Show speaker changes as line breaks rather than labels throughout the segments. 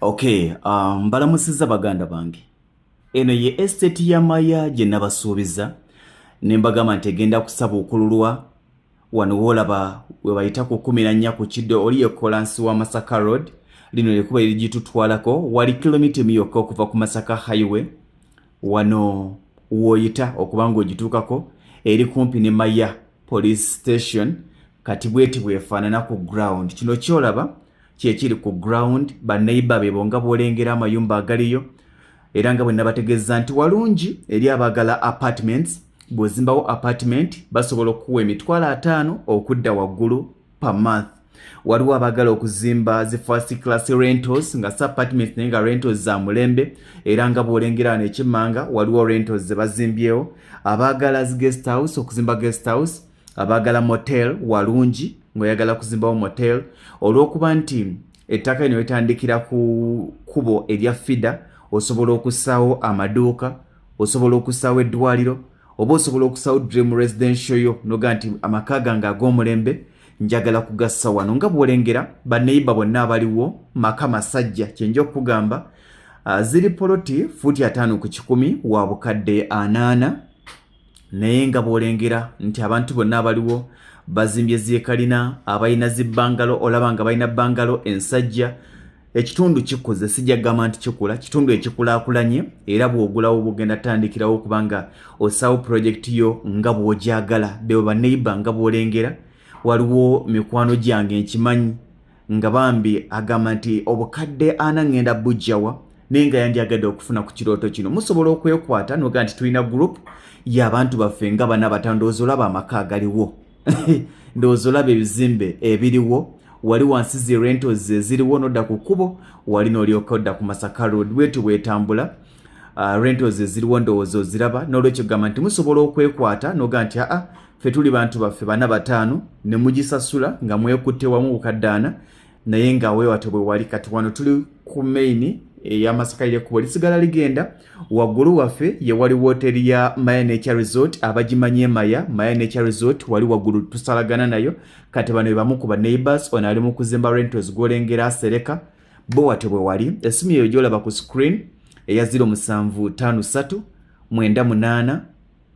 Okay, mbalamusiza baganda bange. Eno ye estate ya Maya gye nabasuubiza ne mbagamba nti egenda kusabuukululwa wano woolaba we bayita ku 14 ku Kiddo oli ye Kolansi wa Masaka Road. Lino likuba erigitutwalako wali kilomita emiyokka okuva ku Masaka Highway wano wooyita okubanga ogituukako eri kumpi ne Maya Police Station kati bweti bwefaanana ku ground. Kino kyolaba kyekiri ku ground banneiba be bonga bwolengera amayumba agaliyo era nga bwe nabategeeza nti walungi eri abagala apartments bw'ozimbawo apartment basobola okuwa $50,000 okudda waggulu per month. Waliwo abagala okuzimba zi first class rentals nga si apartments naye nga rentals za mulembe era nga bw'olengera n'ekimmanga waliwo rentals ze bazimbyewo. Abagala zi guest house okuzimba guest house, abagala motel walungi ng'oyagala kuzimbawo motel olw'okuba nti ettaka lino litandikira ku kubo erya fida osobola okussaawo amaduuka, osobola okussaawo eddwaliro oba osobola okussaawo dream residential yo noga nti amaka gange ag'omulembe njagala kugassa wano. Nga bw'olengera banneiba bonna abaliwo maka masajja kyenja okugamba ziri poloti fuuti 5 ku 100 wa bukadde 80 naye nga bw'olengera nti abantu bonna abaliwo bazimbye zeekalina abalina zibbangalo olaba nga balina bbangalo ensajja. Ekitundu kikuze sijja gamba nti kikula, kitundu ekikulaakulanye era bw'ogulawo bugenda tandikirawo okubanga osaawo projekiti yo nga bw'ogyagala. Beebo banneiba nga bw'olengera waliwo mikwano gyange nkimanyi nga bambi agamba nti obukadde 40 ngenda bujjawa naye nga yandyagadde okufuna ku kirooto kino. Musobola okwekwata noga nti tulina group y'abantu baffe nga bana batandoozi olaba amaka agaliwo ndowooza olaba ebizimbe ebiriwo wali wansi zi rentals eziriwo nodda ku kkubo wali n'olyoka odda ku Masaka Road bwetu bwetambula rentals eziriwo ndowooza oziraba n'olwekyo gamba nti musobola okwekwata noga nti ffe tuli bantu baffe 4-5 ne mugisasula nga mwekutte wamu bukadde 40 naye nga weewate bwe wali kati wano tuli ku main ey'Amasaka ly'ekkubo lisigala ligenda waggulu waffe ye wali wooteri ya Maya Nature Resort abagimanye Maya Nature Resort wali waggulu tusalagana nayo kati bano bamu ku ba neighbors ono ali mu kuzimba rentals gw'olengera asereka bo wate bwe wali. Essimu eyo gy'olaba ku screen eya 0753 98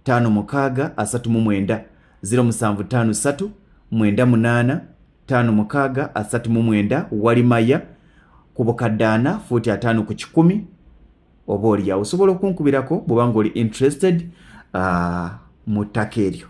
5639 0753 98 5639 wali Maya ku bukadde 40 fuuti 5 ku 100 oba oliawo osobola okunkubirako bw'oba ng'oli interested mu ttaka eryo.